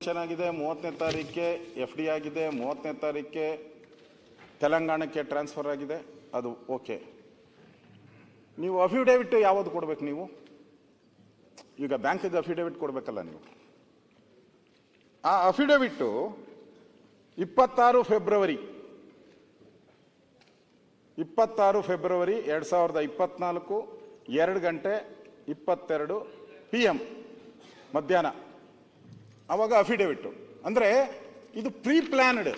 Sanction ಆಗಿದೆ, 30ನೇ ತಾರೀಕೆ FD ಆಗಿದೆ, 30ನೇ ತಾರೀಕೆ ತೆಲಂಗಾಣಕ್ಕೆ transfer ಆಗಿದೆ, ಅದು ಓಕೆ. ನೀವು ಅಫಿಡೇವಿಟ್ ಯಾವುದು ಕೊಡಬೇಕು? ನೀವು ಈಗ ಬ್ಯಾಂಕಿಗೆ ಅಫಿಡೇವಿಟ್ ಕೊಡಬೇಕಲ್ಲ ನೀವು. ಆ ಅಫಿಡೇವಿಟ್ಟು 26 ಫೆಬ್ರವರಿ 2024 2:22 PM ಮಧ್ಯಾಹ್ನ ಆವಾಗ ಅಫಿಡೇವಿಟ್ಟು. ಅಂದರೆ ಇದು pre planned,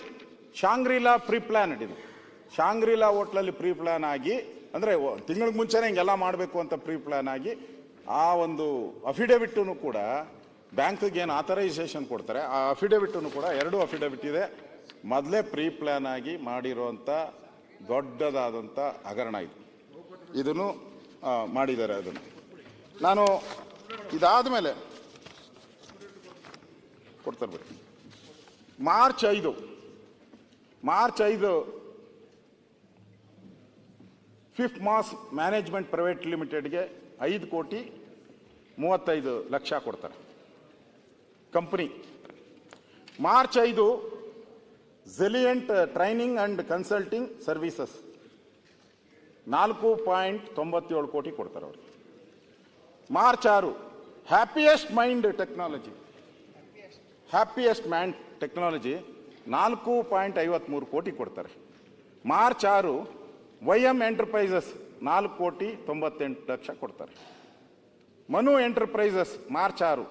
Shangri-La pre planned. ಇದು ಶಾಂಗ್ರಿಲಾ ಹೋಟ್ಲಲ್ಲಿ ಪ್ರೀ ಪ್ಲ್ಯಾನ್ ಆಗಿ, ಅಂದರೆ ತಿಂಗಳಿಗೆ ಮುಂಚೆನೇ ಹಿಂಗೆಲ್ಲ ಮಾಡಬೇಕು ಅಂತ ಪ್ರೀ ಪ್ಲ್ಯಾನ್ ಆಗಿ ಆ ಒಂದು ಅಫಿಡೇವಿಟ್ಟನ್ನು ಕೂಡ ಬ್ಯಾಂಕಿಗೆ ಏನು ಆಥರೈಸೇಷನ್ ಕೊಡ್ತಾರೆ, ಆ ಅಫಿಡೇವಿಟ್ಟನ್ನು ಕೂಡ 2 ಅಫಿಡೇವಿಟ್ ಇದೆ. ಮೊದಲೇ ಪ್ರೀ ಪ್ಲ್ಯಾನ್ ಆಗಿ ಮಾಡಿರೋಂಥ ದೊಡ್ಡದಾದಂಥ ಹಗರಣ ಇದು. ಇದನ್ನು ಮಾಡಿದ್ದಾರೆ. ಅದನ್ನು ನಾನು ಇದಾದ ಮೇಲೆ ಕೊಡ್ತಾರೆ ಬಿಡಿ. March 5 fifth Mass Management Private ಲಿಮಿಟೆಡ್ಗೆ 5,35,00,000 ಕೊಡ್ತಾರೆ company. March 5 Zeliant Training and Consulting Services 4.97 crore ಕೊಡ್ತಾರೆ ಅವರು. ಮಾರ್ಚ್ 6 ಹ್ಯಾಪಿಯೆಸ್ಟ್ ಮೈಂಡ್ ಟೆಕ್ನಾಲಜಿ 4.53 ಕೋಟಿ ಕೊಡ್ತಾರೆ. ಮಾರ್ಚ್ 6 YM ಎಂಟರ್ಪ್ರೈಸಸ್ 4,98,00,000 ಕೊಡ್ತಾರೆ. ಮನು ಎಂಟರ್ಪ್ರೈಸಸ್ ಮಾರ್ಚ್ 6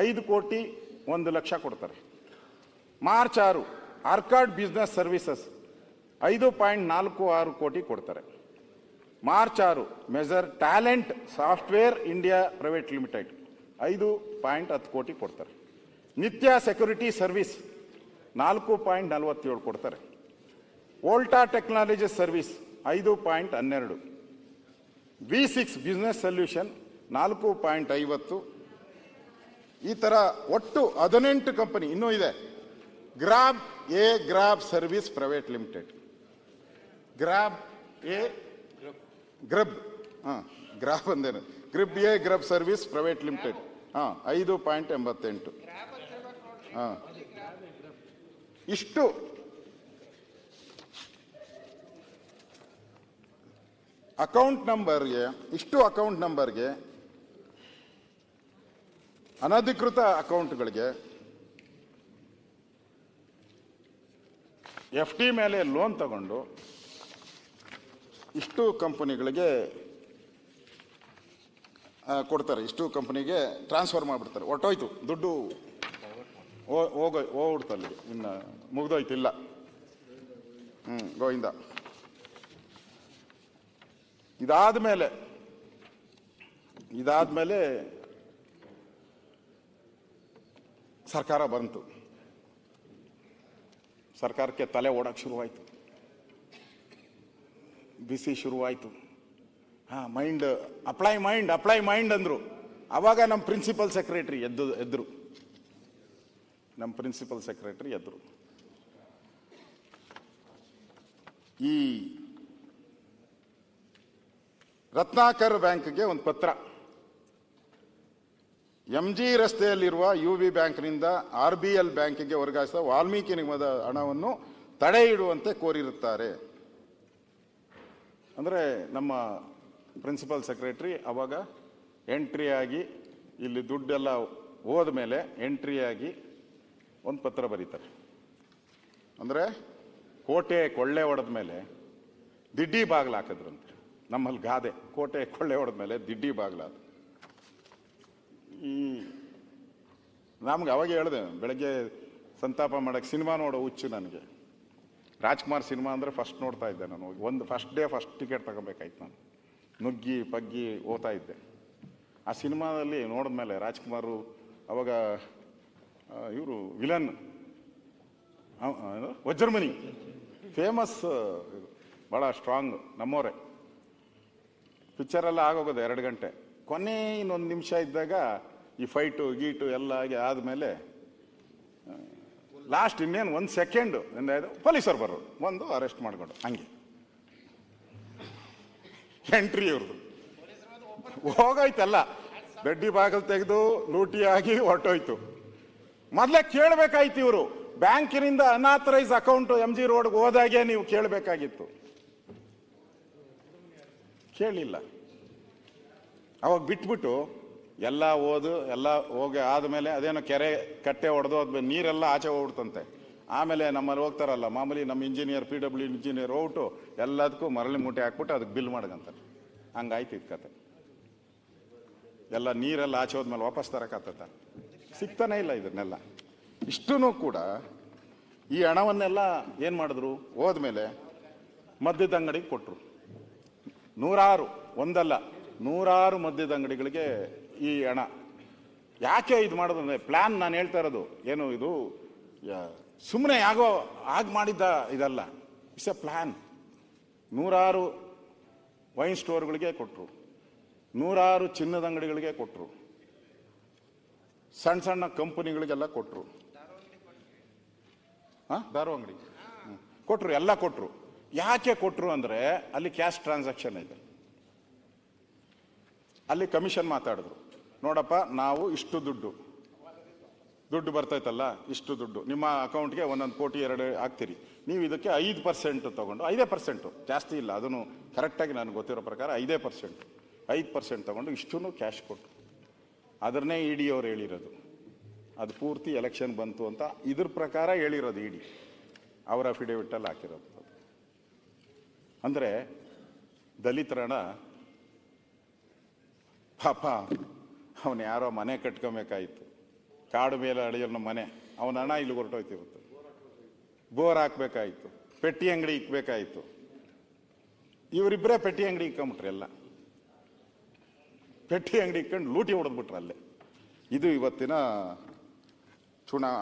5,01,00,000 ಕೊಡ್ತಾರೆ. March 6 Arcot business services 5.46 crore ಕೊಡ್ತಾರೆ. March 6 Major Talent Software India Private Limited 5.10 crore ಕೊಡ್ತಾರೆ. ನಿತ್ಯ ಸೆಕ್ಯೂರಿಟಿ ಸರ್ವಿಸ್ 4.47 ಕೊಡ್ತಾರೆ. Volta Technology Service 5.12. V6 Business Solution 4.50. ಈ ಥರ ಒಟ್ಟು 18 ಕಂಪನಿ ಇನ್ನೂ ಇದೆ. Grab Service Private Limited, Grab ಅಂದೇನು ಗ್ರಬ್ ಸರ್ವಿಸ್ ಪ್ರೈವೇಟ್ ಲಿಮಿಟೆಡ್ 5.88. ಇಷ್ಟು ಅಕೌಂಟ್ ನಂಬರ್ಗೆ ಅನಧಿಕೃತ ಅಕೌಂಟ್ಗಳಿಗೆ FD ಮೇಲೆ ಲೋನ್ ತಗೊಂಡು ಇಷ್ಟು ಕಂಪನಿಗಳಿಗೆ ಕೊಡ್ತಾರೆ. ಇಷ್ಟು ಕಂಪನಿಗೆ ಟ್ರಾನ್ಸ್ಫರ್ ಮಾಡಿಬಿಡ್ತಾರೆ. ಹೊಟ್ಟೋಯ್ತು ದುಡ್ಡು, ಹೋಗ್ಬಿಡ್ತಲ್ಲಿ, ಇನ್ನು ಮುಗ್ದೋಯ್ತಿಲ್ಲ. ಗೋವಿಂದ. ಇದಾದ ಮೇಲೆ ಸರ್ಕಾರ ಬಂತು. ಸರ್ಕಾರಕ್ಕೆ ತಲೆ ಓಡಕ್ಕೆ ಶುರುವಾಯಿತು, ಬಿಸಿ ಶುರುವಾಯಿತು. ಅಪ್ಲೈ ಮೈಂಡ್ ಅಂದರು. ಆವಾಗ ನಮ್ಮ ಪ್ರಿನ್ಸಿಪಲ್ ಸೆಕ್ರೆಟರಿ ಎದ್ರು. ಈ ರತ್ನಾಕರ್ ಬ್ಯಾಂಕ್ಗೆ ಒಂದು ಪತ್ರ, MG ರಸ್ತೆಯಲ್ಲಿರುವ UB ಬ್ಯಾಂಕ್ನಿಂದ RBL ಬ್ಯಾಂಕಿಗೆ ವರ್ಗಾಯಿಸಿದ ವಾಲ್ಮೀಕಿ ನಿಗಮದ ಹಣವನ್ನು ತಡೆ ಇಡುವಂತೆ ಕೋರಿರುತ್ತಾರೆ. ಅಂದರೆ ನಮ್ಮ ಪ್ರಿನ್ಸಿಪಲ್ ಸೆಕ್ರೆಟರಿ ಅವಾಗ ಎಂಟ್ರಿ ಆಗಿ, ಇಲ್ಲಿ ದುಡ್ಡೆಲ್ಲ ಹೋದ ಮೇಲೆ ಎಂಟ್ರಿ ಆಗಿ ಒಂದು ಪತ್ರ ಬರೀತಾರೆ. ಅಂದರೆ ಕೋಟೆ ಕೊಳ್ಳೆ ಹೊಡೆದ ಮೇಲೆ ದಿಡ್ಡಿ ಬಾಗಿಲು ಹಾಕಿದ್ರಂತೆ. ನಮ್ಮಲ್ಲಿ ಗಾದೆ, ಕೋಟೆ ಕೊಳ್ಳೆ ಹೊಡೆದ ಮೇಲೆ ದಿಡ್ಡಿ ಬಾಗಿಲಾದ. ನಮ್ಗೆ ಅವಾಗ ಹೇಳಿದೆ, ಬೆಳಗ್ಗೆ ಸಂತಾಪ ಮಾಡೋಕ್ಕೆ ಸಿನಿಮಾ ನೋಡೋ ಹುಚ್ಚು ನನಗೆ. ರಾಜ್ಕುಮಾರ್ ಸಿನಿಮಾ ಅಂದರೆ ಫಸ್ಟ್ ನೋಡ್ತಾ ಇದ್ದೆ ನಾನು. ಫಸ್ಟ್ ಟಿಕೆಟ್ ತಗೋಬೇಕಾಯ್ತು. ನಾನು ನುಗ್ಗಿ ಪಗ್ಗಿ ಓದ್ತಾ ಇದ್ದೆ. ಆ ಸಿನಿಮಾದಲ್ಲಿ ನೋಡಿದ್ಮೇಲೆ ರಾಜ್ಕುಮಾರು ಅವಾಗ ಇವರು ವಿಲನ್ ವಜ್ರಮುನಿ, ಫೇಮಸ್, ಭಾಳ ಸ್ಟ್ರಾಂಗ್, ನಮ್ಮವರೇ. ಪಿಕ್ಚರೆಲ್ಲ ಆಗೋಗೋದು 2 ಗಂಟೆ. ಕೊನೆ ಇನ್ನೊಂದು ನಿಮಿಷ ಇದ್ದಾಗ ಈ ಫೈಟು ಗೀಟು ಎಲ್ಲ ಆದಮೇಲೆ ಲಾಸ್ಟ್ ಇನ್ನೇನು 1 ಸೆಕೆಂಡು ಪೊಲೀಸರು ಬರೋರು, ಒಂದು ಅರೆಸ್ಟ್ ಮಾಡಿಕೊಂಡು ಹಂಗೆ ಎಂಟ್ರಿ ಇವ್ರದ್ದು ಹೋಗೋಯ್ತಲ್ಲ. ದಡ್ಡಿ ಬಾಗಿಲು ತೆಗೆದು ಲೂಟಿಯಾಗಿ ಹೊರಟೋಯ್ತು. ಮೊದಲೇ ಕೇಳಬೇಕಾಯ್ತು. ಇವರು ಬ್ಯಾಂಕಿನಿಂದ ಅನಾಥರೈಸ್ ಅಕೌಂಟ್ MG ರೋಡ್ಗೆ ಹೋದಾಗೆ ನೀವು ಕೇಳಬೇಕಾಗಿತ್ತು, ಕೇಳಿಲ್ಲ. ಅವಾಗ ಬಿಟ್ಬಿಟ್ಟು ಎಲ್ಲ ಎಲ್ಲ ಹೋಗಿ ಆದಮೇಲೆ ಅದೇನೋ ಕೆರೆ ಕಟ್ಟೆ ಹೊಡೆದು ಅದು ನೀರೆಲ್ಲ ಆಚೆ ಹೋಗ್ಬಿಡ್ತಂತೆ. ಆಮೇಲೆ ನಮ್ಮಲ್ಲಿ ಹೋಗ್ತಾರಲ್ಲ ಮಾಮೂಲಿ ನಮ್ಮ ಇಂಜಿನಿಯರ್ PW ಇಂಜಿನಿಯರ್ ಹೋಗ್ಬಿಟ್ಟು ಎಲ್ಲದಕ್ಕೂ ಮರಳಿ ಮೂಟೆ ಹಾಕ್ಬಿಟ್ಟು ಅದಕ್ಕೆ ಬಿಲ್ ಮಾಡ್ಕಂತಾರೆ. ಹಂಗಾಯ್ತು ಇದು ಕತೆ. ಎಲ್ಲ ನೀರೆಲ್ಲ ಆಚೆ ಹೋದ್ಮೇಲೆ ವಾಪಸ್ ತರಕಾಗ್ತದ? ಸಿಗ್ತಾನೆ ಇಲ್ಲ ಇದನ್ನೆಲ್ಲ. ಇಷ್ಟೂ ಕೂಡ ಈ ಹಣವನ್ನೆಲ್ಲ ಏನು ಮಾಡಿದ್ರು, ಹೋದ್ಮೇಲೆ ಮದ್ಯದ ಅಂಗಡಿಗೆ ಕೊಟ್ಟರು. ಒಂದಲ್ಲ ನೂರಾರು ಮದ್ಯದ ಅಂಗಡಿಗಳಿಗೆ ಈ ಹಣ. ಯಾಕೆ ಇದು ಮಾಡೋದು ಅಂದರೆ ಪ್ಲ್ಯಾನ್. ನಾನು ಹೇಳ್ತಾ ಇರೋದು ಏನು, ಇದು ಸುಮ್ಮನೆ ಆಗ ಮಾಡಿದ್ದ ಇದಲ್ಲ, ಇಟ್ಸ್ ಎ ಪ್ಲ್ಯಾನ್. ನೂರಾರು ವೈನ್ ಸ್ಟೋರ್ಗಳಿಗೆ ಕೊಟ್ಟರು, ನೂರಾರು ಚಿನ್ನದ ಅಂಗಡಿಗಳಿಗೆ ಕೊಟ್ಟರು, ಸಣ್ಣ ಸಣ್ಣ ಕಂಪನಿಗಳಿಗೆಲ್ಲ ಕೊಟ್ಟರು. ದಾರು ಅಂಗಡಿ ಕೊಟ್ಟರು, ಎಲ್ಲ ಕೊಟ್ಟರು. ಯಾಕೆ ಕೊಟ್ಟರು ಅಂದರೆ ಅಲ್ಲಿ ಕ್ಯಾಶ್ ಟ್ರಾನ್ಸಾಕ್ಷನ್ ಇದೆ. ಅಲ್ಲಿ ಕಮಿಷನ್ ಮಾತಾಡಿದ್ರು, ನೋಡಪ್ಪ ನಾವು ಇಷ್ಟು ದುಡ್ಡು ಬರ್ತೈತಲ್ಲ, ಇಷ್ಟು ದುಡ್ಡು ನಿಮ್ಮ ಅಕೌಂಟ್ಗೆ 1 ಕೋಟಿ 2 ಹಾಕ್ತೀರಿ, ನೀವು ಇದಕ್ಕೆ 5% ತಗೊಂಡು, 5% ಜಾಸ್ತಿ ಇಲ್ಲ, ಅದನ್ನು ಕರೆಕ್ಟಾಗಿ ನನಗೆ ಗೊತ್ತಿರೋ ಪ್ರಕಾರ 5% ತಗೊಂಡು ಇಷ್ಟೂ ಕ್ಯಾಶ್ ಕೊಟ್ಟು. ಅದನ್ನೇ ED ಅವ್ರು ಹೇಳಿರೋದು. ಅದು ಪೂರ್ತಿ ಎಲೆಕ್ಷನ್ ಬಂತು ಅಂತ ಇದ್ರ ಪ್ರಕಾರ ಹೇಳಿರೋದು ED ಅವರ ಅಫಿಡೇವಿಟಲ್ಲಿ ಹಾಕಿರೋದು. ಅಂದರೆ ದಲಿತರ ಹಣ ಪಾಪ ಅವನು ಯಾರೋ ಮನೆ ಕಟ್ಕೊಬೇಕಾಯ್ತು, ಕಾಡು ಮೇಲೆ ಅಳಿಯೋನ ಮನೆ, ಅವನ ಹಣ ಇಲ್ಲಿ ಹೊರಟೋಯ್ತಿರುತ್ತೆ. ಬೋರ್ ಹಾಕ್ಬೇಕಾಯ್ತು, ಪೆಟ್ಟಿ ಅಂಗಡಿ ಇಕ್ಬೇಕಾಯ್ತು. ಇವರಿಬ್ಬರೇ ಪೆಟ್ಟಿ ಅಂಗಡಿ ಇಕ್ಕೊಂಬಿಟ್ರೆ, ಎಲ್ಲ ಪೆಟ್ಟಿ ಅಂಗಡಿ ಇಕ್ಕೊಂಡು ಲೂಟಿ ಹೊಡೆದ್ಬಿಟ್ರೆ ಅಲ್ಲೇ. ಇದು ಇವತ್ತಿನ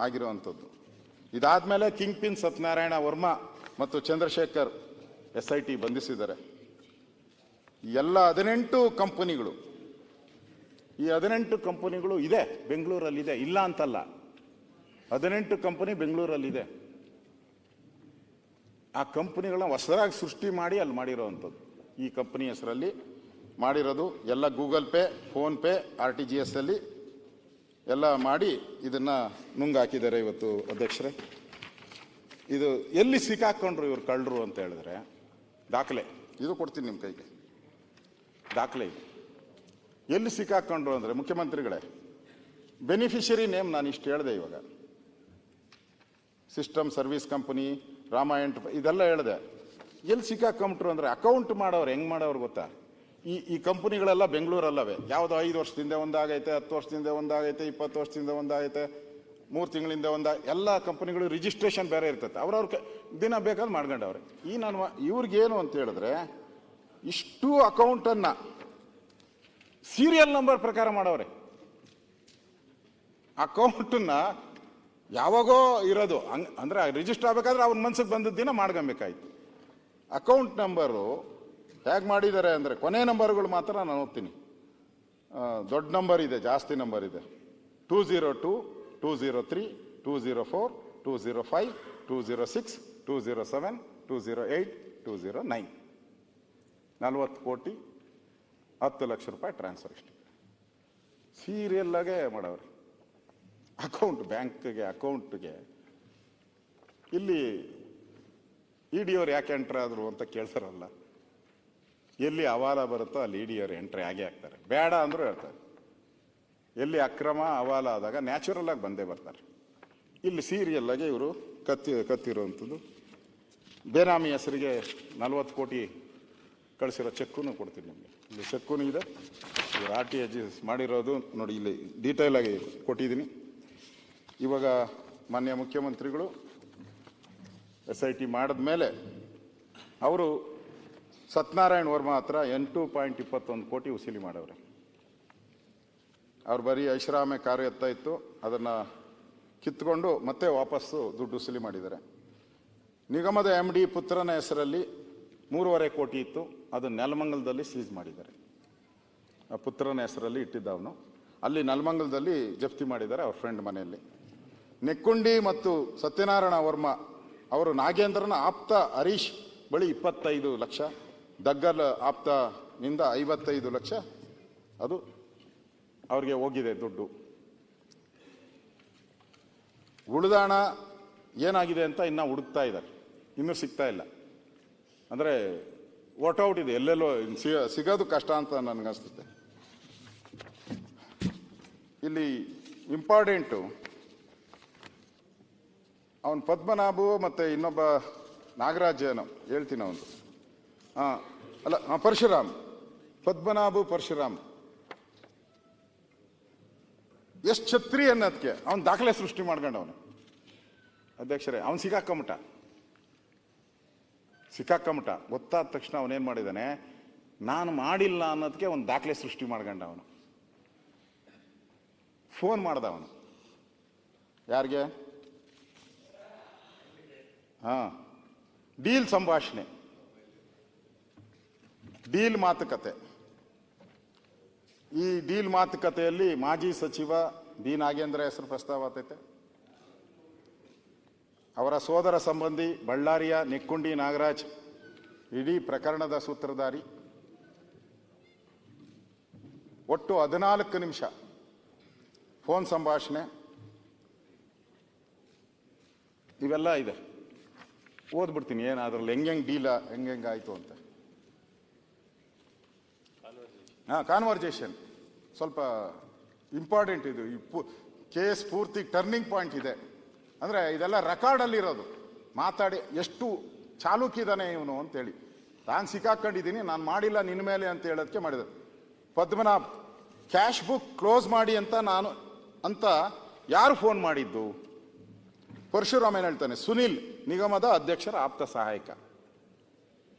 ಆಗಿರುವಂಥದ್ದು. ಇದಾದ್ಮೇಲೆ ಕಿಂಗ್ ಪಿನ್ ಸತ್ಯನಾರಾಯಣ ವರ್ಮಾ ಮತ್ತು ಚಂದ್ರಶೇಖರ್ SIT ಬಂಧಿಸಿದ್ದಾರೆ. ಎಲ್ಲ 18 ಕಂಪನಿಗಳು, ಈ 18 ಕಂಪನಿಗಳು ಇದೆ ಬೆಂಗಳೂರಲ್ಲಿದೆ, ಇಲ್ಲ ಅಂತಲ್ಲ. 18 ಕಂಪನಿ ಬೆಂಗಳೂರಲ್ಲಿದೆ. ಆ ಕಂಪನಿಗಳನ್ನ ಹೊಸದಾಗಿ ಸೃಷ್ಟಿ ಮಾಡಿ ಅಲ್ಲಿ ಮಾಡಿರೋವಂಥದ್ದು. ಈ ಕಂಪನಿ ಹೆಸರಲ್ಲಿ ಮಾಡಿರೋದು ಎಲ್ಲ Google pay, phone pay, RTGS ಅಲ್ಲಿ ಎಲ್ಲ ಮಾಡಿ ಇದನ್ನ ನುಂಗಾಕಿದ್ದಾರೆ. ಇವತ್ತು ಅಧ್ಯಕ್ಷರೇ, ಇದು ಎಲ್ಲಿ ಸಿಕ್ಕಾಕೊಂಡ್ರು ಇವ್ರು ಕಳ್ಳರು ಅಂತ ಹೇಳಿದ್ರೆ ದಾಖಲೆ ಇದು ಕೊಡ್ತೀನಿ ನಿಮ್ಮ ಕೈಗೆ. ದಾಖಲೆ ಇದು ಎಲ್ಲಿ ಸಿಕ್ಕಾಕೊಂಡ್ರು ಅಂದರೆ, ಮುಖ್ಯಮಂತ್ರಿಗಳೇ, ಬೆನಿಫಿಷರಿ ನೇಮ್ ನಾನು ಇಷ್ಟು ಹೇಳಿದೆ. ಇವಾಗ ಸಿಸ್ಟಮ್ ಸರ್ವಿಸ್ ಕಂಪನಿ, ರಾಮಾಯಣ, ಇದೆಲ್ಲ ಹೇಳಿದೆ. ಎಲ್ಲಿ ಸಿಕ್ಕಾಕೊಂಡ್ರು ಅಂದರೆ, ಅಕೌಂಟ್ ಮಾಡೋರು ಹೆಂಗೆ ಮಾಡೋರು ಗೊತ್ತಾ? ಈ ಕಂಪನಿಗಳೆಲ್ಲ ಬೆಂಗಳೂರಲ್ಲವೇ. ಯಾವುದೋ 5 ವರ್ಷದಿಂದ ಒಂದಾಗೈತೆ, 10 ವರ್ಷದಿಂದ ಒಂದಾಗೈತೆ, 20 ವರ್ಷದಿಂದ ಒಂದಾಗೈತೆ, 3 ತಿಂಗಳಿಂದ ಎಲ್ಲ ಕಂಪನಿಗಳು ರಿಜಿಸ್ಟ್ರೇಷನ್ ಬೇರೆ ಇರ್ತೈತೆ. ಅವ್ರವ್ರ ದಿನ ಬೇಕಾದ್ರೆ ಮಾಡ್ಕೊಂಡವ್ರೆ. ಇವ್ರಿಗೇನು ಅಂತ ಹೇಳಿದ್ರೆ, ಇಷ್ಟು ಅಕೌಂಟನ್ನು ಸೀರಿಯಲ್ ನಂಬರ್ ಪ್ರಕಾರ ಮಾಡವ್ರೆ. ಅಕೌಂಟನ್ನ ಯಾವಾಗೋ ಇರೋದು ಅಂದರೆ ರಿಜಿಸ್ಟರ್ ಆಗಬೇಕಾದ್ರೆ ಅವ್ರ ಮನ್ಸಿಗೆ ಬಂದದ್ದು ದಿನ ಮಾಡ್ಕೊಬೇಕಾಯ್ತು. ಅಕೌಂಟ್ ನಂಬರು ಹೇಗೆ ಮಾಡಿದ್ದಾರೆ ಅಂದರೆ, ಕೊನೆ ನಂಬರ್ಗಳು ಮಾತ್ರ ನಾನು ಓದ್ತೀನಿ. ದೊಡ್ಡ ನಂಬರ್ ಇದೆ, ಜಾಸ್ತಿ ನಂಬರ್ ಇದೆ. 202, 203, 204, 205, 206, 207, 208, 209. 40 ಕೋಟಿ 10 ಲಕ್ಷ ರೂಪಾಯಿ ಟ್ರಾನ್ಸ್ಫರ್. ಇಷ್ಟು ಸೀರಿಯಲ್ಲಾಗೆ ಮಾಡವ್ರೆ. ಅಕೌಂಟ್ ಬ್ಯಾಂಕ್ಗೆ, ಅಕೌಂಟ್ಗೆ. ಇಲ್ಲಿ ED ಅವ್ರು ಯಾಕೆ ಎಂಟ್ರ್ ಆದರು ಅಂತ ಕೇಳ್ತಾರಲ್ಲ, ಎಲ್ಲಿ ಅವಾಲ ಬರುತ್ತೋ ಅಲ್ಲಿ ED ಅವ್ರು ಎಂಟ್ರಿ ಆಗೇ ಆಗ್ತಾರೆ. ಬೇಡ ಅಂದರೂ ಹೇಳ್ತಾರೆ. ಎಲ್ಲಿ ಅಕ್ರಮ ಅವಾಲ ಆದಾಗ ನ್ಯಾಚುರಲ್ ಆಗಿ ಬಂದೇ ಬರ್ತಾರೆ. ಇಲ್ಲಿ ಸೀರಿಯಲ್ ಆಗಿ ಇವರು ಕತ್ತಿರುವಂಥದ್ದು. ಬೇನಾಮಿ ಹೆಸರಿಗೆ 40 ಕೋಟಿ ಕಳಿಸಿರೋ ಚೆಕ್ಕೂ ಕೊಡ್ತೀನಿ ನಿಮಗೆ. ಇಲ್ಲಿ ಚೆಕ್ಕೂ ಇದೆ, ಇವರು RTGS ಮಾಡಿರೋದು ನೋಡಿ, ಇಲ್ಲಿ ಡೀಟೇಲ್ ಆಗಿ ಕೊಟ್ಟಿದ್ದೀನಿ. ಇವಾಗ ಮಾನ್ಯ ಮುಖ್ಯಮಂತ್ರಿಗಳು SIT ಮಾಡಿದ ಮೇಲೆ ಅವರು ಸತ್ಯನಾರಾಯಣ ವರ್ಮಾ ಹತ್ರ 8.21 ಕೋಟಿ ವಸೂಲಿ ಮಾಡವ್ರೆ. ಅವ್ರು ಬರೀ ಐಷಾರಾಮಿ ಕಾರು ಎತ್ತಾ ಇತ್ತು, ಅದನ್ನು ಕಿತ್ಕೊಂಡು ಮತ್ತೆ ವಾಪಸ್ಸು ದುಡ್ಡು ವಸೂಲಿ ಮಾಡಿದ್ದಾರೆ. ನಿಗಮದ MD ಪುತ್ರನ ಹೆಸರಲ್ಲಿ 3.5 ಕೋಟಿ ಇತ್ತು, ಅದು ನೆಲಮಂಗಲದಲ್ಲಿ ಸೀಸ್ ಮಾಡಿದ್ದಾರೆ. ಆ ಪುತ್ರನ ಹೆಸರಲ್ಲಿ ಇಟ್ಟಿದ್ದವನು ಅಲ್ಲಿ ನೆಲಮಂಗಲದಲ್ಲಿ ಜಪ್ತಿ ಮಾಡಿದ್ದಾರೆ, ಅವ್ರ ಫ್ರೆಂಡ್ ಮನೆಯಲ್ಲಿ. ನೆಕ್ಕುಂಡಿ ಮತ್ತು ಸತ್ಯನಾರಾಯಣ ವರ್ಮಾ ಅವರು ನಾಗೇಂದ್ರನ ಆಪ್ತ ಹರೀಶ್ ಬಳಿ 25 ಲಕ್ಷ, ದಗ್ಗಲ್ ಆಪ್ತನಿಂದ 55 ಲಕ್ಷ ಅದು ಅವ್ರಿಗೆ ಹೋಗಿದೆ ದುಡ್ಡು. ಉಳಿದ ಹಣ ಏನಾಗಿದೆ ಅಂತ ಇನ್ನೂ ಹುಡುಕ್ತಾ ಇದ್ದಾರೆ, ಇನ್ನೂ ಸಿಗ್ತಾ ಇಲ್ಲ. ಅಂದರೆ ಔಟ್ ಇದೆ, ಎಲ್ಲೆಲ್ಲೋ ಸಿಗೋದು ಕಷ್ಟ ಅಂತ ನನಗನ್ಸುತ್ತೆ. ಇಲ್ಲಿ ಇಂಪಾರ್ಟೆಂಟು ಅವನು ಪದ್ಮನಾಭು ಮತ್ತು ಇನ್ನೊಬ್ಬ ನಾಗರಾಜ್ ಏನೋ ಹೇಳ್ತೀನಿ ಅವನು, ಅಲ್ಲ ಪರಶುರಾಮ್, ಪದ್ಮನಾಭು ಪರಶುರಾಮ್ ಎಷ್ಟು ಛತ್ರಿ ಅನ್ನೋದಕ್ಕೆ ಅವನು ದಾಖಲೆ ಸೃಷ್ಟಿ ಮಾಡ್ಕೊಂಡವನು. ಅಧ್ಯಕ್ಷರೇ, ಅವನು ಸಿಕ್ಕಾಕೊಂಬಿಟ್ಟ ಗೊತ್ತಾದ ತಕ್ಷಣ ಅವನೇನು ಮಾಡಿದ್ದಾನೆ, ನಾನು ಮಾಡಿಲ್ಲ ಅನ್ನೋದಕ್ಕೆ ಒಂದು ದಾಖಲೆ ಸೃಷ್ಟಿ ಮಾಡ್ಕೊಂಡ. ಅವನು ಫೋನ್ ಮಾಡ್ದ, ಅವನು ಯಾರಿಗೆ, ಡೀಲ್ ಸಂಭಾಷಣೆ, ಡೀಲ್ ಮಾತುಕತೆ. ಈ ಡೀಲ್ ಮಾತುಕತೆಯಲ್ಲಿ ಮಾಜಿ ಸಚಿವ ಬಿ ನಾಗೇಂದ್ರ ಹೆಸರು ಪ್ರಸ್ತಾವ ಆಗ್ತೈತೆ. ಅವರ ಸೋದರ ಸಂಬಂಧಿ ಬಳ್ಳಾರಿಯ ನೆಕ್ಕುಂಡಿ ನಾಗರಾಜ್ ಇಡೀ ಪ್ರಕರಣದ ಸೂತ್ರಧಾರಿ. ಒಟ್ಟು 14 ನಿಮಿಷ ಫೋನ್ ಸಂಭಾಷಣೆ ಇವೆಲ್ಲ ಇದೆ. ಓದ್ಬಿಡ್ತೀನಿ ಏನು ಅದರಲ್ಲಿ ಹೆಂಗೆ ಡೀಲ ಹೆಂಗಾಯ್ತು ಅಂತ. ಕಾನ್ವರ್ಜೇಷನ್ ಸ್ವಲ್ಪ ಇಂಪಾರ್ಟೆಂಟ್ ಇದು. ಈ ಕೇಸ್ ಪೂರ್ತಿ ಟರ್ನಿಂಗ್ ಪಾಯಿಂಟ್ ಇದೆ. ಅಂದರೆ ಇದೆಲ್ಲ ರೆಕಾರ್ಡಲ್ಲಿರೋದು, ಮಾತಾಡಿ ಎಷ್ಟು ಚಾಲೂಕಿದ್ದಾನೆ ಇವನು ಅಂತೇಳಿ. ನಾನು ಸಿಕ್ಕಾಕೊಂಡಿದ್ದೀನಿ, ನಾನು ಮಾಡಿಲ್ಲ ನಿನ್ನ ಮೇಲೆ ಅಂತ ಹೇಳೋದಕ್ಕೆ ಮಾಡಿದ್ರು. ಪದ್ಮನಾಭ್ ಕ್ಯಾಶ್ ಬುಕ್ ಕ್ಲೋಸ್ ಮಾಡಿ ಅಂತ ಯಾರು ಫೋನ್ ಮಾಡಿದ್ದು? ಪರಶುರಾಮ್ ಏನು ಹೇಳ್ತಾನೆ, ಸುನಿಲ್ ನಿಗಮದ ಅಧ್ಯಕ್ಷರ ಆಪ್ತ ಸಹಾಯಕ.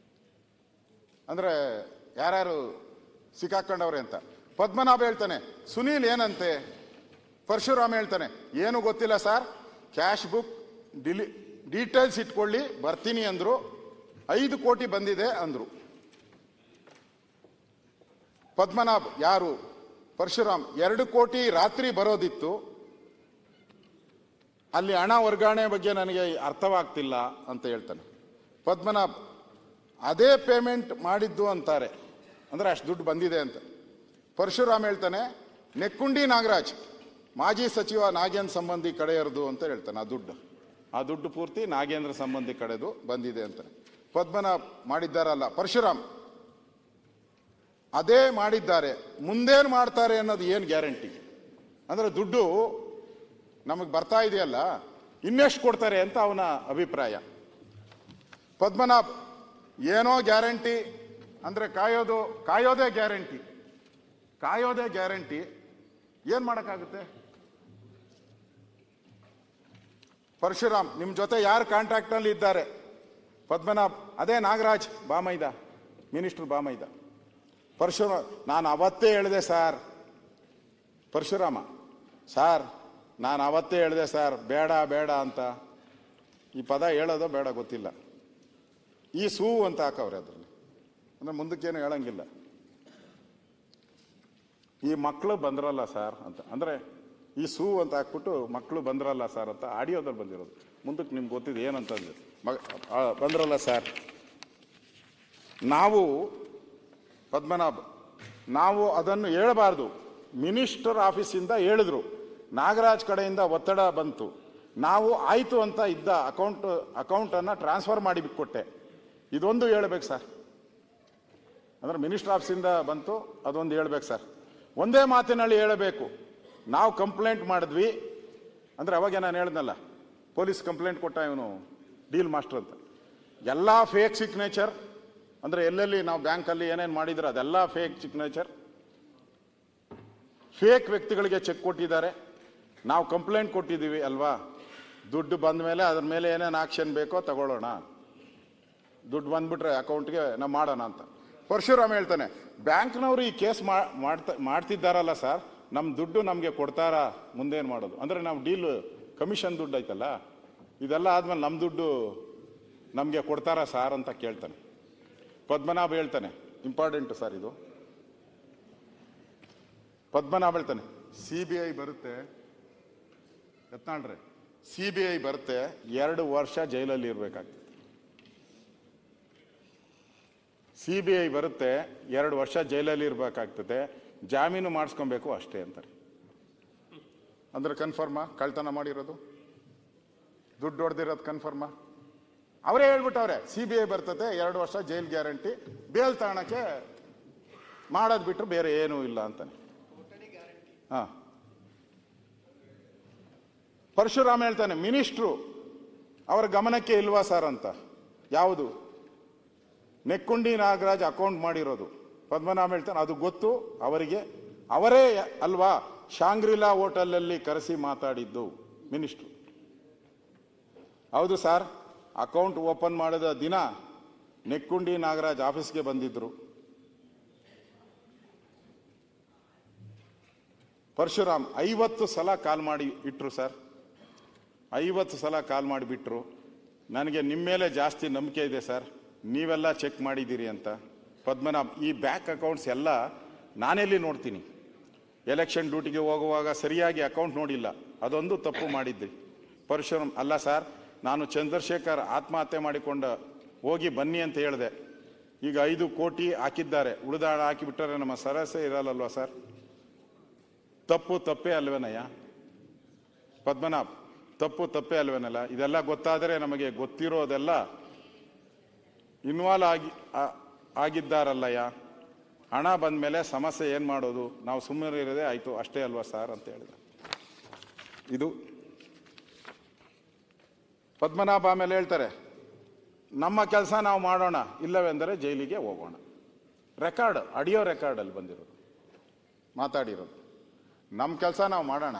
ಅಂದರೆ ಯಾರ್ಯಾರು ಸಿಕ್ಕಾಕೊಂಡವ್ರೆ ಅಂತ. ಪದ್ಮನಾಭ ಹೇಳ್ತಾನೆ ಸುನೀಲ್ ಏನಂತೆ, ಪರಶುರಾಮ್ ಹೇಳ್ತಾನೆ ಏನು ಗೊತ್ತಿಲ್ಲ ಸರ್, ಕ್ಯಾಶ್ ಬುಕ್ ಡೀಟೇಲ್ಸ್ ಇಟ್ಕೊಳ್ಳಿ ಬರ್ತೀನಿ ಅಂದ್ರು, 5 ಕೋಟಿ ಬಂದಿದೆ ಅಂದ್ರು. ಪದ್ಮನಾಭ್ ಯಾರು, ಪರಶುರಾಮ್ 2 ಕೋಟಿ ರಾತ್ರಿ ಬರೋದಿತ್ತು, ಅಲ್ಲಿ ಹಣ ವರ್ಗಾವಣೆ ಬಗ್ಗೆ ನನಗೆ ಅರ್ಥವಾಗ್ತಿಲ್ಲ ಅಂತ ಹೇಳ್ತಾನೆ. ಪದ್ಮನಾಭ್ ಅದೇ ಪೇಮೆಂಟ್ ಮಾಡಿದ್ದು ಅಂತಾರೆ, ಅಂದರೆ ಅಷ್ಟು ದುಡ್ಡು ಬಂದಿದೆ ಅಂತ. ಪರಶುರಾಮ್ ಹೇಳ್ತಾನೆ ನೆಕ್ಕುಂಡಿ ನಾಗರಾಜ್ ಮಾಜಿ ಸಚಿವ ನಾಗೇಂದ್ರ ಸಂಬಂಧಿ ಕಡೆಯರ್ದು ಅಂತ ಹೇಳ್ತಾನೆ. ಆ ದುಡ್ಡು ಪೂರ್ತಿ ನಾಗೇಂದ್ರ ಸಂಬಂಧಿ ಕಡೆದು ಬಂದಿದೆ ಅಂತ. ಪದ್ಮನಾಭ್ ಮಾಡಿದ್ದಾರಲ್ಲ, ಪರಶುರಾಮ್ ಅದೇ ಮಾಡಿದ್ದಾರೆ, ಮುಂದೇನು ಮಾಡ್ತಾರೆ ಅನ್ನೋದು ಏನು ಗ್ಯಾರಂಟಿ? ಅಂದರೆ ದುಡ್ಡು ನಮಗೆ ಬರ್ತಾ ಇದೆಯಲ್ಲ, ಇನ್ನೆಷ್ಟು ಕೊಡ್ತಾರೆ ಅಂತ ಅವನ ಅಭಿಪ್ರಾಯ. ಪದ್ಮನಾಭ್ ಏನೋ ಗ್ಯಾರಂಟಿ ಅಂದರೆ ಕಾಯೋದೇ ಗ್ಯಾರಂಟಿ, ಏನು ಮಾಡೋಕ್ಕಾಗುತ್ತೆ? ಪರಶುರಾಮ್ ನಿಮ್ಮ ಜೊತೆ ಯಾರು ಕಾಂಟ್ಯಾಕ್ಟ್ನಲ್ಲಿ ಇದ್ದಾರೆ? ಪದ್ಮನಾಭ್ ಅದೇ ನಾಗರಾಜ್ ಬಾಮೈದ, ಮಿನಿಸ್ಟರ್ ಬಾಮೈದ. ಪರಶುರಾಮ್ ನಾನು ಅವತ್ತೇ ಹೇಳಿದೆ ಸರ್, ಪರಶುರಾಮ ಸಾರ್ ನಾನು ಅವತ್ತೇ ಹೇಳಿದೆ ಸರ್ ಬೇಡ ಅಂತ. ಈ ಪದ ಹೇಳೋದೋ ಬೇಡ ಗೊತ್ತಿಲ್ಲ, ಈ ಸೂ ಅಂತ ಹಾಕವ್ರೆ ಅದರಲ್ಲಿ, ಅಂದರೆ ಮುಂದಕ್ಕೇನು ಹೇಳಂಗಿಲ್ಲ. ಈ ಮಕ್ಕಳು ಬಂದ್ರಲ್ಲ ಸರ್ ಅಂತ, ಅಂದರೆ ಈ ಸೂ ಅಂತ ಹಾಕ್ಬಿಟ್ಟು ಮಕ್ಕಳು ಬಂದ್ರಲ್ಲ ಸರ್ ಅಂತ ಆಡಿಯೋದಲ್ಲಿ ಬಂದಿರೋದು. ಮುಂದಕ್ಕೆ ನಿಮ್ಗೆ ಗೊತ್ತಿದೆ ಏನಂತಂದ್ರೆ ಬಂದ್ರಲ್ಲ ಸರ್. ಪದ್ಮನಾಭ್ ನಾವು ಅದನ್ನು ಹೇಳಬಾರ್ದು, ಮಿನಿಸ್ಟರ್ ಆಫೀಸಿಂದ ಹೇಳಿದ್ರು, ನಾಗರಾಜ್ ಕಡೆಯಿಂದ ಒತ್ತಡ ಬಂತು, ನಾವು ಆಯಿತು ಅಂತ ಇದ್ದ ಅಕೌಂಟನ್ನು ಟ್ರಾನ್ಸ್ಫರ್ ಮಾಡಿ ಬಿಟ್ಕೊಟ್ಟೆ, ಇದೊಂದು ಹೇಳ್ಬೇಕು ಸರ್. ಅಂದರೆ ಮಿನಿಸ್ಟರ್ ಆಫೀಸಿಂದ ಬಂತು, ಅದೊಂದು ಹೇಳ್ಬೇಕು ಸರ್. ಒಂದೇ ಮಾತಿನಲ್ಲಿ ಹೇಳಬೇಕು, ನಾವು ಕಂಪ್ಲೇಂಟ್ ಮಾಡಿದ್ವಿ ಅಂದರೆ ಅವಾಗ ನಾನು ಹೇಳಿದ್ನಲ್ಲ, ಪೊಲೀಸ್ ಕಂಪ್ಲೇಂಟ್ ಕೊಟ್ಟ ಇವನು ಡೀಲ್ ಮಾಸ್ಟರ್ ಅಂತ. ಎಲ್ಲ ಫೇಕ್ ಸಿಗ್ನೇಚರ್, ಅಂದರೆ ಎಲ್ಲೆಲ್ಲಿ ನಾವು ಬ್ಯಾಂಕಲ್ಲಿ ಏನೇನು ಮಾಡಿದ್ರೆ ಅದೆಲ್ಲ ಫೇಕ್ ಸಿಗ್ನೇಚರ್, ಫೇಕ್ ವ್ಯಕ್ತಿಗಳಿಗೆ ಚೆಕ್ ಕೊಟ್ಟಿದ್ದಾರೆ. ನಾವು ಕಂಪ್ಲೇಂಟ್ ಕೊಟ್ಟಿದ್ದೀವಿ ಅಲ್ವಾ, ದುಡ್ಡು ಬಂದ ಮೇಲೆ ಅದ್ರ ಮೇಲೆ ಏನೇನು ಆಕ್ಷನ್ ಬೇಕೋ ತಗೊಳ್ಳೋಣ, ದುಡ್ಡು ಬಂದ್ಬಿಟ್ರೆ ಅಕೌಂಟ್ಗೆ ನಾವು ಮಾಡೋಣ ಅಂತ. ಪರಶುರಾಮ್ ಹೇಳ್ತಾನೆ ಬ್ಯಾಂಕ್ನವರು ಈ ಕೇಸ್ ಮಾಡ್ತಿದ್ದಾರಲ್ಲ ಸರ್, ನಮ್ಮ ದುಡ್ಡು ನಮಗೆ ಕೊಡ್ತಾರಾ, ಮುಂದೇನು ಮಾಡೋದು? ಅಂದರೆ ನಾವು ಡೀಲ್ ಕಮಿಷನ್ ದುಡ್ಡು ಐತಲ್ಲ, ಇದೆಲ್ಲ ಆದಮೇಲೆ ನಮ್ಮ ದುಡ್ಡು ನಮಗೆ ಕೊಡ್ತಾರಾ ಸಾರ್ ಅಂತ ಕೇಳ್ತಾನೆ. ಪದ್ಮನಾಭ ಹೇಳ್ತಾನೆ ಇಂಪಾರ್ಟೆಂಟು ಸರ್ ಇದು. ಪದ್ಮನಾಭ ಹೇಳ್ತಾನೆ CBI ಬರುತ್ತೆ, ಯತ್ನಾಳ್ರೆ CBI ಬರುತ್ತೆ, 2 ವರ್ಷ ಜೈಲಲ್ಲಿ ಇರಬೇಕಾಗ್ತದೆ. CBI ಬರುತ್ತೆ, 2 ವರ್ಷ ಜೈಲಲ್ಲಿ ಇರಬೇಕಾಗ್ತದೆ, ಜಾಮೀನು ಮಾಡಿಸ್ಕೊಬೇಕು ಅಷ್ಟೇ ಅಂತಾರೆ. ಅಂದರೆ ಕನ್ಫರ್ಮಾ ಕಳ್ತನ ಮಾಡಿರೋದು? ದುಡ್ಡು ಹೊಡೆದಿರೋದು ಕನ್ಫರ್ಮಾ? ಅವರೇ ಹೇಳ್ಬಿಟ್ಟವ್ರೆ, CBI ಬರ್ತದೆ, 2 ವರ್ಷ ಜೈಲ್ ಗ್ಯಾರಂಟಿ, ಬೇಲ್ ತಾಣಕ್ಕೆ ಮಾಡೋದು ಬಿಟ್ಟರು ಬೇರೆ ಏನೂ ಇಲ್ಲ ಅಂತಾನೆ. ಹಾ, ಪರಶುರಾಮ್ ಹೇಳ್ತಾನೆ, ಮಿನಿಸ್ಟ್ರು ಅವರ ಗಮನಕ್ಕೆ ಇಲ್ವಾ ಸರ್ ಅಂತ. ಯಾವುದು? ನೆಕ್ಕುಂಡಿ ನಾಗರಾಜ್ ಅಕೌಂಟ್ ಮಾಡಿರೋದು. ಪದ್ಮನಾಭ ಹೇಳ್ತಾನೆ, ಅದು ಗೊತ್ತು ಅವರಿಗೆ, ಅವರೇ ಅಲ್ವಾ ಶಾಂಗ್ರಿಲಾ ಹೋಟೆಲಲ್ಲಿ ಕರೆಸಿ ಮಾತಾಡಿದ್ದು ಮಿನಿಸ್ಟ್ರು. ಹೌದು ಸರ್, ಅಕೌಂಟ್ ಓಪನ್ ಮಾಡಿದ ದಿನ ನೆಕ್ಕುಂಡಿ ನಾಗರಾಜ್ ಆಫೀಸ್ಗೆ ಬಂದಿದ್ರು. ಪರಶುರಾಮ್ 50 ಸಲ ಕಾಲ್ ಮಾಡಿ ಇಟ್ರು ಸರ್, 50 ಸಲ ಕಾಲ್ ಮಾಡಿಬಿಟ್ರು. ನನಗೆ ನಿಮ್ಮ ಮೇಲೆ ಜಾಸ್ತಿ ನಂಬಿಕೆ ಇದೆ ಸರ್, ನೀವೆಲ್ಲ ಚೆಕ್ ಮಾಡಿದ್ದೀರಿ ಅಂತ. ಪದ್ಮನಾಭ್, ಈ ಬ್ಯಾಂಕ್ ಅಕೌಂಟ್ಸ್ ಎಲ್ಲ ನಾನೆಲ್ಲಿ ನೋಡ್ತೀನಿ? ಎಲೆಕ್ಷನ್ ಡ್ಯೂಟಿಗೆ ಹೋಗುವಾಗ ಸರಿಯಾಗಿ ಅಕೌಂಟ್ ನೋಡಿಲ್ಲ, ಅದೊಂದು ತಪ್ಪು ಮಾಡಿದ್ದೆ. ಪರಶುರಾಮ್, ಅಲ್ಲ ಸರ್, ನಾನು ಚಂದ್ರಶೇಖರ್ ಆತ್ಮಹತ್ಯೆ ಮಾಡಿಕೊಂಡ ಹೋಗಿ ಬನ್ನಿ ಅಂತ ಹೇಳಿದೆ. ಈಗ 5 ಕೋಟಿ ಹಾಕಿದ್ದಾರೆ, ಉಳಿದಾಡ ಹಾಕಿಬಿಟ್ಟರೆ ನಮ್ಮ ಸರಸೆ ಇರಲ್ಲಲ್ವಾ ಸರ್? ತಪ್ಪೇ ಅಲ್ವೇನಯ್ಯ? ಪದ್ಮನಾಭ್, ತಪ್ಪೇ ಅಲ್ವೇನಲ್ಲ? ಇದೆಲ್ಲ ಗೊತ್ತಾದರೆ ನಮಗೆ ಗೊತ್ತಿರೋದೆಲ್ಲ ಇನ್ವಾಲ್ವ್ ಆಗಿದ್ದಾರಲ್ಲಯ್ಯ. ಹಣ ಬಂದ ಮೇಲೆ ಸಮಸ್ಯೆ ಏನು ಮಾಡೋದು? ನಾವು ಸುಮ್ಮನೆ ಇರೋದೇ ಆಯಿತು ಅಷ್ಟೇ ಅಲ್ವಾ ಸರ್ ಅಂತ ಹೇಳಿದ. ಇದು ಪದ್ಮನಾಭ. ಆಮೇಲೆ ಹೇಳ್ತಾರೆ, ನಮ್ಮ ಕೆಲಸ ನಾವು ಮಾಡೋಣ, ಇಲ್ಲವೆಂದರೆ ಜೈಲಿಗೆ ಹೋಗೋಣ. ರೆಕಾರ್ಡ್, ಆಡಿಯೋ ರೆಕಾರ್ಡಲ್ಲಿ ಬಂದಿರೋದು, ಮಾತಾಡಿರೋದು. ನಮ್ಮ ಕೆಲಸ ನಾವು ಮಾಡೋಣ,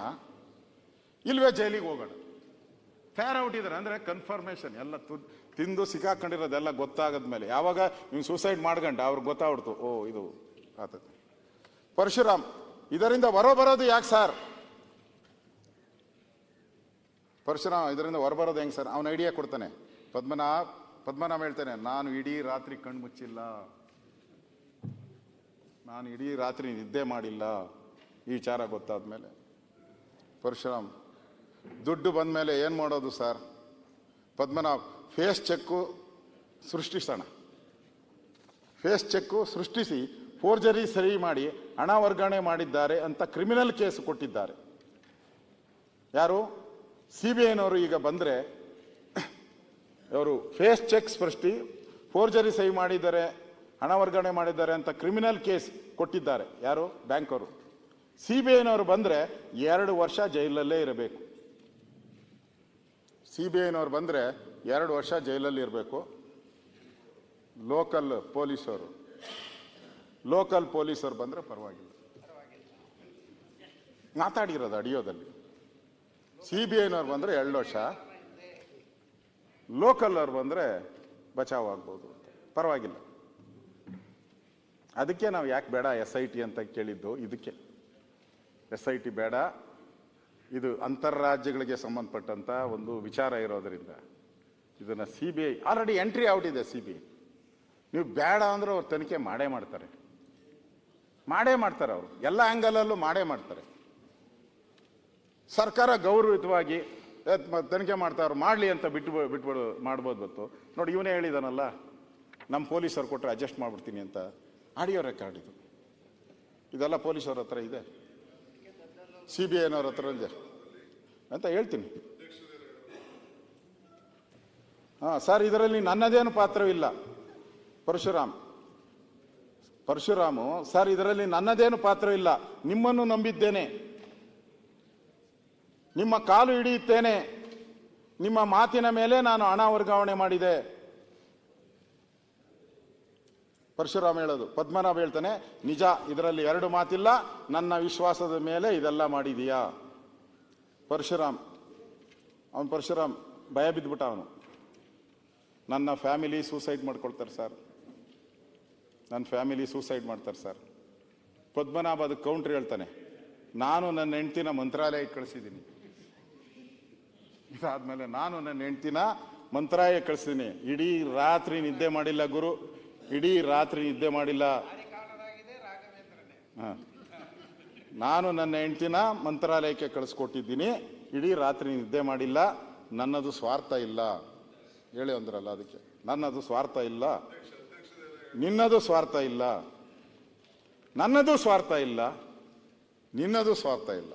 ಇಲ್ವೇ ಜೈಲಿಗೆ ಹೋಗೋಣ. ಫೇರ್ ಔಟ್ ಇದ್ದಾರೆ ಅಂದರೆ ಕನ್ಫರ್ಮೇಷನ್ ಎಲ್ಲ ತಿಂದು ಸಿಕ್ಕಾಕೊಂಡಿರೋದೆಲ್ಲ ಗೊತ್ತಾಗದ್ಮೇಲೆ. ಯಾವಾಗ ನೀವು ಸೂಸೈಡ್ ಮಾಡ್ಕೊಂಡ ಅವ್ರಿಗೆ ಗೊತ್ತಾಗ್ಬಿಡ್ತು, ಓ ಇದು ಆತದೆ. ಪರಶುರಾಮ್, ಇದರಿಂದ ಹೊರಬರೋದು ಯಾಕೆ ಸರ್? ಪರಶುರಾಮ್, ಇದರಿಂದ ಹೊರಬರೋದು ಹೆಂಗೆ ಸರ್? ಅವನ ಐಡಿಯಾ ಕೊಡ್ತಾನೆ. ಪದ್ಮನಾಭ ಹೇಳ್ತಾನೆ, ನಾನು ಇಡೀ ರಾತ್ರಿ ಕಣ್ಣು ಮುಚ್ಚಿಲ್ಲ, ನಾನು ಇಡೀ ರಾತ್ರಿ ನಿದ್ದೆ ಮಾಡಿಲ್ಲ ಈ ವಿಚಾರ ಗೊತ್ತಾದ್ಮೇಲೆ. ಪರಶುರಾಮ್, ದುಡ್ಡು ಬಂದ ಮೇಲೆ ಏನು ಮಾಡೋದು ಸರ್? ಪದ್ಮನಾಭ್, ಫೇಸ್ ಚೆಕ್ಕು ಸೃಷ್ಟಿಸೋಣ. ಫೇಸ್ ಚೆಕ್ಕು ಸೃಷ್ಟಿಸಿ ಫೋರ್ಜರಿ ಸರಿ ಮಾಡಿ ಹಣ ವರ್ಗಾವಣೆ ಮಾಡಿದ್ದಾರೆ ಅಂತ ಕ್ರಿಮಿನಲ್ ಕೇಸ್ ಕೊಟ್ಟಿದ್ದಾರೆ. ಯಾರು? CBIನವರು. ಈಗ ಬಂದರೆ ಅವರು ಫೇಸ್ ಚೆಕ್ ಸೃಷ್ಟಿ, ಫೋರ್ಜರಿ ಸಹಿ ಮಾಡಿದ್ದಾರೆ, ಹಣ ವರ್ಗಾವಣೆ ಮಾಡಿದ್ದಾರೆ ಅಂತ ಕ್ರಿಮಿನಲ್ ಕೇಸ್ ಕೊಟ್ಟಿದ್ದಾರೆ. ಯಾರು? ಬ್ಯಾಂಕ್ ಅವರು. CBIನವರು ಬಂದರೆ 2 ವರ್ಷ ಜೈಲಲ್ಲೇ ಇರಬೇಕು. CBIನವರು ಬಂದರೆ 2 ವರ್ಷ ಜೈಲಲ್ಲಿ ಇರಬೇಕು. ಲೋಕಲ್ ಪೊಲೀಸರು ಬಂದರೆ ಪರವಾಗಿಲ್ಲ. ಮಾತಾಡಿರೋದು ಆಡಿಯೋದಲ್ಲಿ. CBIನವ್ರು ಬಂದರೆ 2 ವರ್ಷ, ಲೋಕಲ್ ಅವ್ರು ಬಂದರೆ ಬಚಾವ್ ಆಗ್ಬೋದು ಅಂತ. ಪರವಾಗಿಲ್ಲ. ಅದಕ್ಕೆ ನಾವು ಯಾಕೆ ಬೇಡ SIT ಅಂತ ಕೇಳಿದ್ದು. ಇದಕ್ಕೆ SIT ಬೇಡ, ಇದು ಅಂತಾರಾಜ್ಯಗಳಿಗೆ ಸಂಬಂಧಪಟ್ಟಂತ ಒಂದು ವಿಚಾರ ಇರೋದರಿಂದ ಇದನ್ನ CBI ಆಲ್ರೆಡಿ ಎಂಟ್ರಿ ಔಟ್ ಇದೆ. CBI ನೀವು ಬೇಡ ಅಂದ್ರೆ ಅವ್ರು ತನಿಖೆ ಮಾಡೇ ಮಾಡ್ತಾರೆ ಅವರು, ಎಲ್ಲ ಆ್ಯಂಗಲಲ್ಲೂ ಮಾಡೇ ಮಾಡ್ತಾರೆ. ಸರ್ಕಾರ ಗೌರವಿತವಾಗಿ ತನಿಖೆ ಮಾಡ್ತಾವ್ರು, ಮಾಡಲಿ ಅಂತ ಬಿಟ್ಬಿಡು ಮಾಡ್ಬೋದು. ಗೊತ್ತು ನೋಡಿ, ಇವನೇ ಹೇಳಿದಾನಲ್ಲ, ನಮ್ಮ ಪೊಲೀಸರು ಕೊಟ್ಟರೆ ಅಡ್ಜಸ್ಟ್ ಮಾಡ್ಬಿಡ್ತೀನಿ ಅಂತ. ಆಡಿಯೋ ರೆಕಾರ್ಡ್ ಇದು. ಇದೆಲ್ಲ ಪೊಲೀಸವ್ರ ಹತ್ರ ಇದೆ, CBIನವ್ರ ಹತ್ರ ಇದೆ ಅಂತ ಹೇಳ್ತೀನಿ. ಸರ್, ಇದರಲ್ಲಿ ನನ್ನದೇನು ಪಾತ್ರವಿಲ್ಲ. ಪರಶುರಾಮು, ಸರ್, ಇದರಲ್ಲಿ ನನ್ನದೇನು ಪಾತ್ರವಿಲ್ಲ. ನಿಮ್ಮನ್ನು ನಂಬಿದ್ದೇನೆ, ನಿಮ್ಮ ಕಾಲು ಹಿಡಿಯುತ್ತೇನೆ, ನಿಮ್ಮ ಮಾತಿನ ಮೇಲೆ ನಾನು ಹಣ ವರ್ಗಾವಣೆ ಮಾಡಿದೆ. ಪರಶುರಾಮ್ ಹೇಳೋದು. ಪದ್ಮನಾಭ ಹೇಳ್ತಾನೆ, ನಿಜ, ಇದರಲ್ಲಿ 2 ಮಾತಿಲ್ಲ, ನನ್ನ ವಿಶ್ವಾಸದ ಮೇಲೆ ಇದೆಲ್ಲ ಮಾಡಿದೀಯಾ? ಪರಶುರಾಮ್ ಭಯ ಬಿದ್ದುಬಿಟ್ಟ. ಅವನು, ನನ್ನ ಫ್ಯಾಮಿಲಿ ಸೂಸೈಡ್ ಮಾಡ್ಕೊಳ್ತಾರೆ ಸರ್, ನನ್ನ ಫ್ಯಾಮಿಲಿ ಸೂಸೈಡ್ ಮಾಡ್ತಾರೆ ಸರ್. ಪದ್ಮನಾಭ ಅದಕ್ಕೆ ಕೌಂಟ್ರ್ ಹೇಳ್ತಾನೆ, ನಾನು ನನ್ನ ಹೆಂಡ್ತಿನ ಮಂತ್ರಾಲಯಕ್ಕೆ ಕಳಿಸಿದ್ದೀನಿ. ಇದಾದ್ಮೇಲೆ ನಾನು ನನ್ನ ಹೆಂಡ್ತಿನ ಮಂತ್ರಾಲಯಕ್ಕೆ ಕಳಿಸಿದ್ದೀನಿ. ಇಡೀ ರಾತ್ರಿ ನಿದ್ದೆ ಮಾಡಿಲ್ಲ ಗುರು, ಇಡೀ ರಾತ್ರಿ ನಿದ್ದೆ ಮಾಡಿಲ್ಲ. ನಾನು ನನ್ನ ಹೆಂಡ್ತಿನ ಮಂತ್ರಾಲಯಕ್ಕೆ ಕಳಿಸ್ಕೊಟ್ಟಿದ್ದೀನಿ, ಇಡೀ ರಾತ್ರಿ ನಿದ್ದೆ ಮಾಡಿಲ್ಲ. ನನ್ನದು ಸ್ವಾರ್ಥ ಇಲ್ಲ ಹೇಳಿ ಅಂದ್ರಲ್ಲ, ಅದಕ್ಕೆ ನನ್ನದು ಸ್ವಾರ್ಥ ಇಲ್ಲ, ನಿನ್ನದು ಸ್ವಾರ್ಥ ಇಲ್ಲ, ನನ್ನದು ಸ್ವಾರ್ಥ ಇಲ್ಲ, ನಿನ್ನದು ಸ್ವಾರ್ಥ ಇಲ್ಲ.